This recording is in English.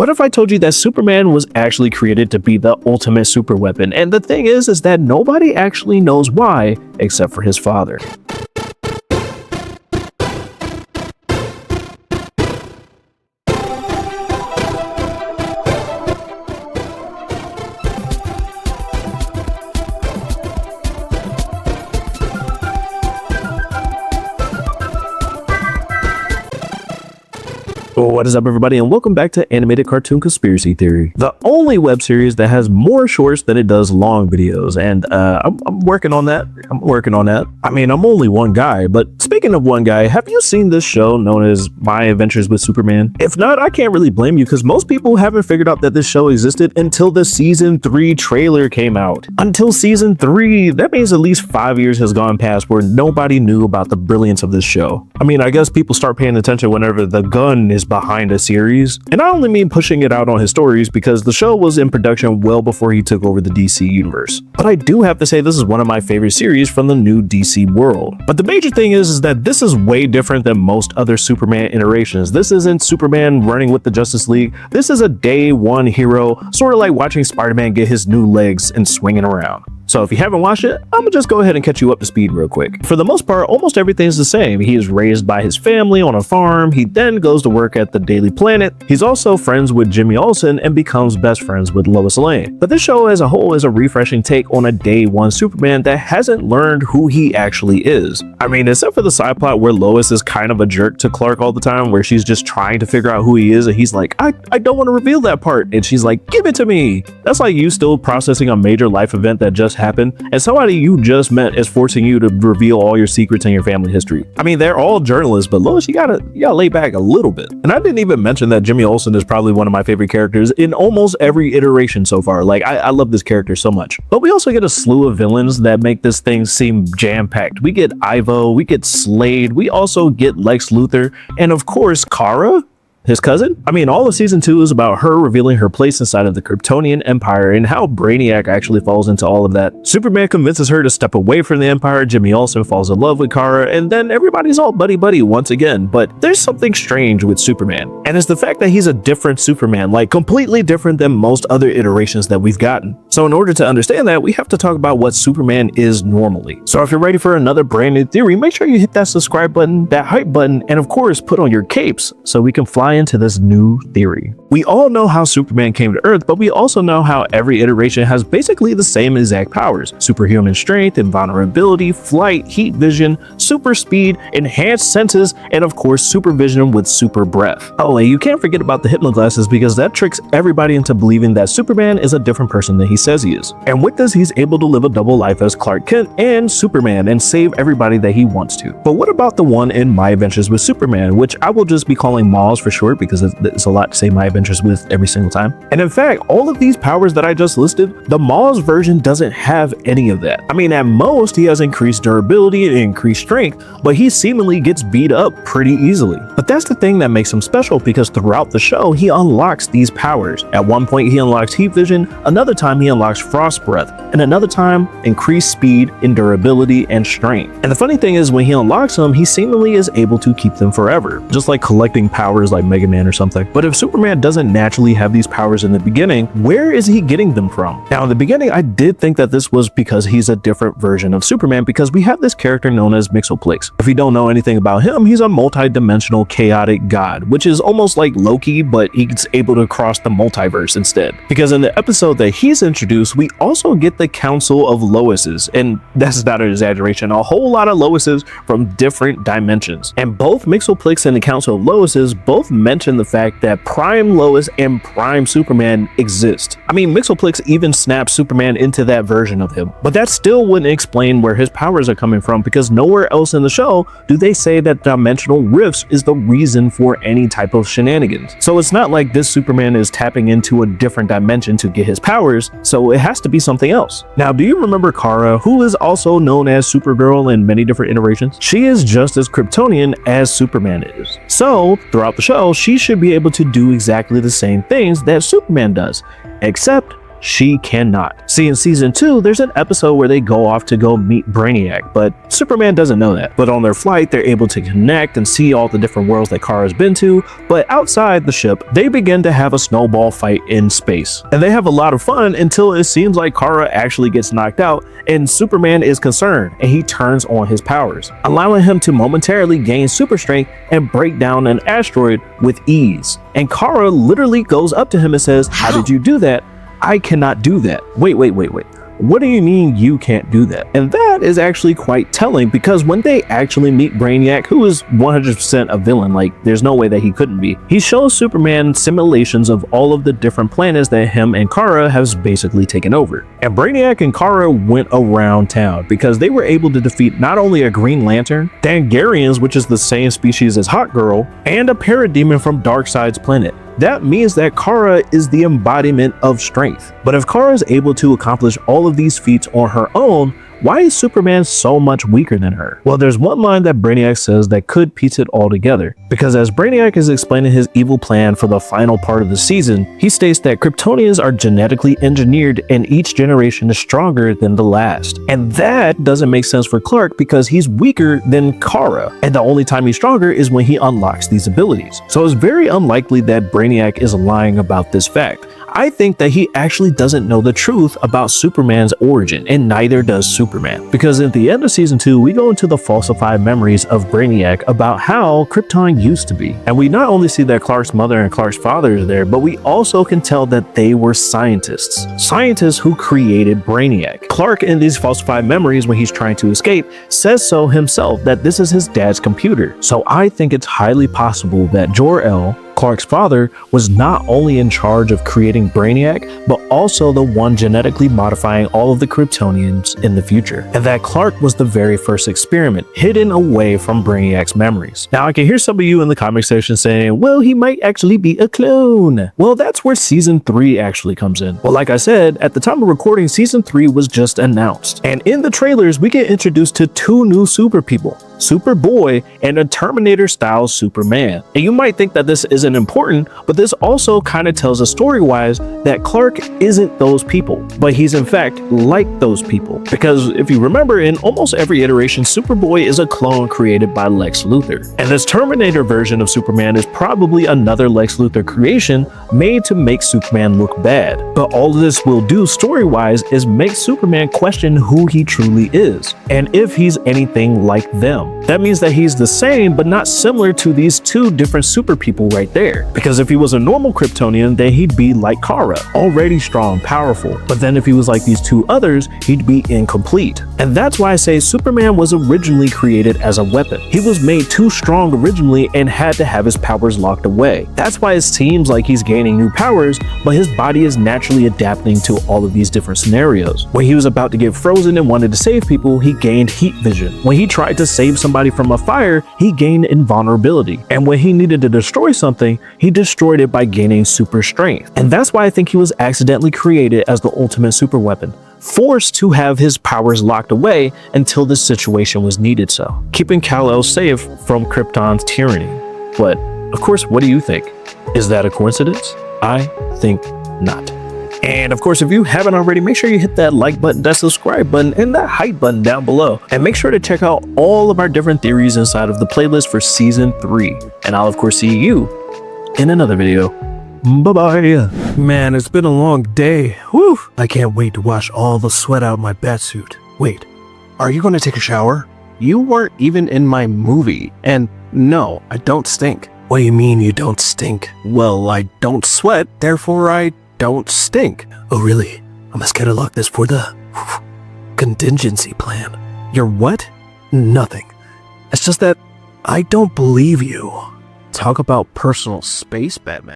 What if I told you that Superman was actually created to be the ultimate superweapon? And the thing is that nobody actually knows why except for his father. What is up, everybody, and welcome back to Animated Cartoon Conspiracy Theory, the only web series that has more shorts than it does long videos. And I'm working on that. I mean, I'm only one guy, but speaking of one guy, have you seen this show known as My Adventures with Superman? If not, I can't really blame you, because most people haven't figured out that this show existed until the season 3 trailer came out. Until season 3, that means at least 5 years has gone past where nobody knew about the brilliance of this show. I mean, I guess people start paying attention whenever the gun is behind a series, and I only mean pushing it out on his stories because the show was in production well before he took over the DC universe. But I do have to say this is one of my favorite series from the new DC world. But the major thing is that this is way different than most other Superman iterations. This isn't Superman running with the Justice League. This is a day one hero, sort of like watching Spider-Man get his new legs and swinging around. So if you haven't watched it, I'm gonna just go ahead and catch you up to speed real quick. For the most part, almost everything is the same. He is raised by his family on a farm. He then goes to work at the Daily Planet. He's also friends with Jimmy Olsen and becomes best friends with Lois Lane. But this show as a whole is a refreshing take on a day one Superman that hasn't learned who he actually is. I mean, except for the side plot where Lois is kind of a jerk to Clark all the time, where she's just trying to figure out who he is, and he's like, I don't want to reveal that part. And she's like, give it to me. That's like you still processing a major life event that just happened, and somebody you just met is forcing you to reveal all your secrets and your family history. I mean, they're all journalists, but Lois, you gotta lay back a little bit. And I didn't even mention that Jimmy Olsen is probably one of my favorite characters in almost every iteration so far. Like, I love this character so much. But we also get a slew of villains that make this thing seem jam-packed. We get Ivo, we get Slade, we also get Lex Luthor, and of course, Kara, his cousin. I mean, all of season 2 is about her revealing her place inside of the Kryptonian Empire and how Brainiac actually falls into all of that. Superman convinces her to step away from the Empire. Jimmy Olsen falls in love with Kara, and then everybody's all buddy-buddy once again. But there's something strange with Superman, and it's the fact that he's a different Superman, like completely different than most other iterations that we've gotten. So in order to understand that, we have to talk about what Superman is normally. So if you're ready for another brand new theory, make sure you hit that subscribe button, that hype button, and of course, put on your capes so we can fly into this new theory. We all know how Superman came to Earth, but we also know how every iteration has basically the same exact powers: superhuman strength, invulnerability, flight, heat vision, super speed, enhanced senses, and of course supervision with super breath. Oh, and you can't forget about the hypnoglasses, because that tricks everybody into believing that Superman is a different person than he says he is. And with this, he's able to live a double life as Clark Kent and Superman and save everybody that he wants to. But what about the one in My Adventures with Superman, which I will just be calling Maz for short because it's a lot to say My Adventures with every single time. And in fact, all of these powers that I just listed, the Maz version doesn't have any of that. I mean, at most, he has increased durability and increased strength, but he seemingly gets beat up pretty easily. But that's the thing that makes him special, because throughout the show, he unlocks these powers. At one point, he unlocks heat vision, another time he unlocks frost breath, and another time, increased speed, endurability, and strength. And the funny thing is, when he unlocks them, he seemingly is able to keep them forever, just like collecting powers like Mega Man or something. But if Superman doesn't naturally have these powers in the beginning, where is he getting them from? Now, in the beginning, I did think that this was because he's a different version of Superman, because we have this character known as Mxyzptlk. If you don't know anything about him, he's a multi-dimensional chaotic god, which is almost like Loki, but he's able to cross the multiverse instead. Because in the episode that he's introduced, we also get the Council of Loises, and that's not an exaggeration, a whole lot of Loises from different dimensions. And both Mxyzptlk and the Council of Loises both mention the fact that Prime Lois and Prime Superman exist. I mean, Mxyzptlk even snaps Superman into that version of him, but that still wouldn't explain where his powers are coming from, because nowhere else in the show do they say that dimensional rifts is the reason for any type of shenanigans. So it's not like this Superman is tapping into a different dimension to get his powers, so it has to be something else. Now, do you remember Kara, who is also known as Supergirl in many different iterations? She is just as Kryptonian as Superman is. So throughout the show, she should be able to do exactly the same things that Superman does, except she cannot. See, in season 2, there's an episode where they go off to go meet Brainiac, but Superman doesn't know that. But on their flight, they're able to connect and see all the different worlds that Kara's been to, but outside the ship, they begin to have a snowball fight in space. And they have a lot of fun until it seems like Kara actually gets knocked out, and Superman is concerned, and he turns on his powers, allowing him to momentarily gain super strength and break down an asteroid with ease. And Kara literally goes up to him and says, "How did you do that? I cannot do that." Wait. What do you mean you can't do that? And that is actually quite telling, because when they actually meet Brainiac, who is 100% a villain, like there's no way that he couldn't be, he shows Superman simulations of all of the different planets that him and Kara has basically taken over. And Brainiac and Kara went around town because they were able to defeat not only a Green Lantern, Dangarians, which is the same species as Hawk Girl, and a parademon from Darkseid's planet. That means that Kara is the embodiment of strength. But if Kara is able to accomplish all of these feats on her own, why is Superman so much weaker than her? Well, there's one line that Brainiac says that could piece it all together. Because as Brainiac is explaining his evil plan for the final part of the season, he states that Kryptonians are genetically engineered and each generation is stronger than the last. And that doesn't make sense for Clark because he's weaker than Kara. And the only time he's stronger is when he unlocks these abilities. So it's very unlikely that Brainiac is lying about this fact. I think that he actually doesn't know the truth about Superman's origin, and neither does Superman. Because at the end of season 2, we go into the falsified memories of Brainiac about how Krypton used to be. And we not only see that Clark's mother and Clark's father is there, but we also can tell that they were scientists. Scientists who created Brainiac. Clark, in these falsified memories when he's trying to escape, says so himself, that this is his dad's computer. So I think it's highly possible that Jor-El, Clark's father, was not only in charge of creating Brainiac, but also the one genetically modifying all of the Kryptonians in the future. And that Clark was the very first experiment, hidden away from Brainiac's memories. Now, I can hear some of you in the comment section saying, well, he might actually be a clone. Well, that's where season 3 actually comes in. Well, like I said, at the time of recording, season 3 was just announced. And in the trailers, we get introduced to 2 new super people, Superboy and a Terminator-style Superman. And you might think that this isn't important, but this also kind of tells us story-wise that Clark isn't those people, but he's in fact like those people. Because if you remember, in almost every iteration, Superboy is a clone created by Lex Luthor. And this Terminator version of Superman is probably another Lex Luthor creation made to make Superman look bad. But all of this will do story-wise is make Superman question who he truly is, and if he's anything like them. That means that he's the same but not similar to these 2 different super people right there. Because if he was a normal Kryptonian, then he'd be like Kara, already strong, powerful. But then if he was like these 2 others, he'd be incomplete. And that's why I say Superman was originally created as a weapon. He was made too strong originally and had to have his powers locked away. That's why it seems like he's gaining new powers, but his body is naturally adapting to all of these different scenarios. When he was about to get frozen and wanted to save people, he gained heat vision. When he tried to save somebody from a fire, he gained invulnerability. And when he needed to destroy something, he destroyed it by gaining super strength. And that's why I think he was accidentally created as the ultimate super weapon, forced to have his powers locked away until the situation was needed so, keeping Kal-El safe from Krypton's tyranny. But, of course, what do you think? Is that a coincidence? I think not. And of course, if you haven't already, make sure you hit that like button, that subscribe button, and that hype button down below. And make sure to check out all of our different theories inside of the playlist for season 3. And I'll of course see you in another video. Bye-bye. Man, it's been a long day. Whew. I can't wait to wash all the sweat out of my batsuit. Wait, are you going to take a shower? You weren't even in my movie. And no, I don't stink. What do you mean you don't stink? Well, I don't sweat, therefore I don't stink. Oh really? I must gotta lock this for the contingency plan. Your what? Nothing. It's just that I don't believe you. Talk about personal space, Batman.